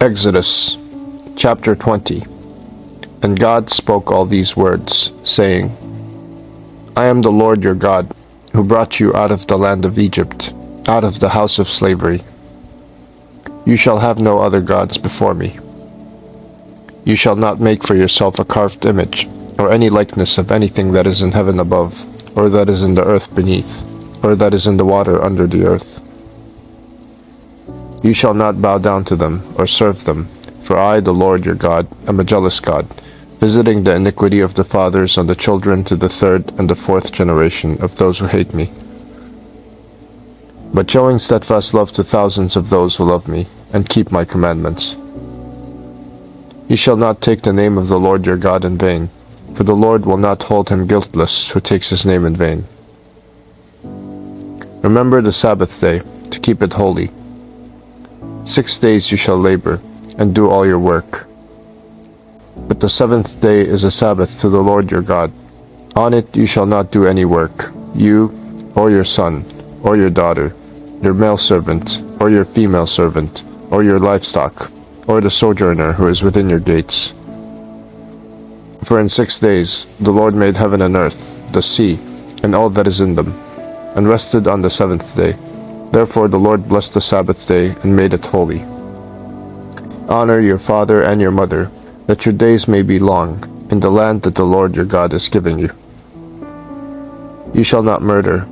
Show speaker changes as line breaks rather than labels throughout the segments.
Exodus chapter 20. And God spoke all these words, saying, I am the Lord your God, who brought you out of the land of Egypt, out of the house of slavery. You shall have no other gods before me. You shall not make for yourself a carved image, or any likeness of anything that is in heaven above, or that is in the earth beneath, or that is in the water under the earth. You shall not bow down to them, or serve them, for I, the Lord your God, am a jealous God, visiting the iniquity of the fathers on the children to the third and the fourth generation of those who hate me, but showing steadfast love to thousands of those who love me, and keep my commandments. You shall not take the name of the Lord your God in vain, for the Lord will not hold him guiltless who takes his name in vain. Remember the Sabbath day, to keep it holy. 6 days you shall labor, and do all your work. But the seventh day is a Sabbath to the Lord your God. On it you shall not do any work, you, or your son, or your daughter, your male servant, or your female servant, or your livestock, or the sojourner who is within your gates. For in 6 days the Lord made heaven and earth, the sea, and all that is in them, and rested on the seventh day. Therefore the Lord blessed the Sabbath day and made it holy. Honor your father and your mother, that your days may be long, in the land that the Lord your God is giving you. You shall not murder.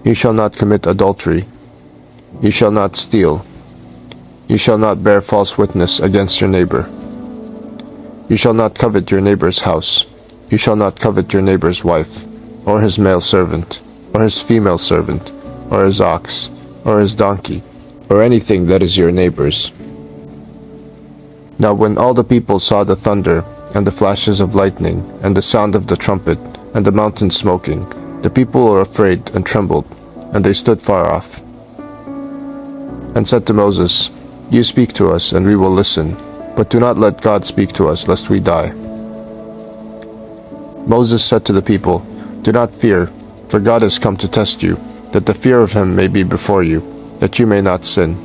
You shall not commit adultery. You shall not steal. You shall not bear false witness against your neighbor. You shall not covet your neighbor's house. You shall not covet your neighbor's wife, or his male servant, or his female servant, or his ox, or his donkey, or anything that is your neighbor's. Now when all the people saw the thunder, and the flashes of lightning, and the sound of the trumpet, and the mountain smoking, the people were afraid and trembled, and they stood far off, and said to Moses, You speak to us, and we will listen, but do not let God speak to us, lest we die. Moses said to the people, Do not fear, for God has come to test you, that the fear of him may be before you, that you may not sin.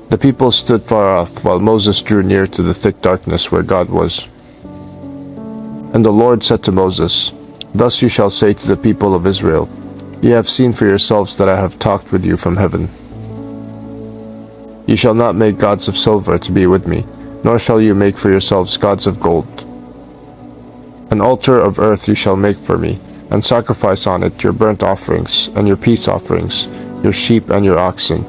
The people stood far off, while Moses drew near to the thick darkness where God was. And the Lord said to Moses, Thus you shall say to the people of Israel, Ye have seen for yourselves that I have talked with you from heaven. You shall not make gods of silver to be with me, nor shall you make for yourselves gods of gold. An altar of earth you shall make for me, and sacrifice on it your burnt offerings, and your peace offerings, your sheep and your oxen.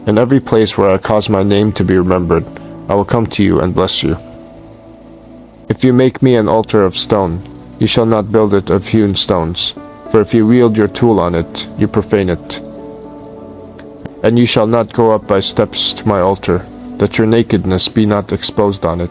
In every place where I cause my name to be remembered, I will come to you and bless you. If you make me an altar of stone, you shall not build it of hewn stones, for if you wield your tool on it, you profane it. And you shall not go up by steps to my altar, that your nakedness be not exposed on it.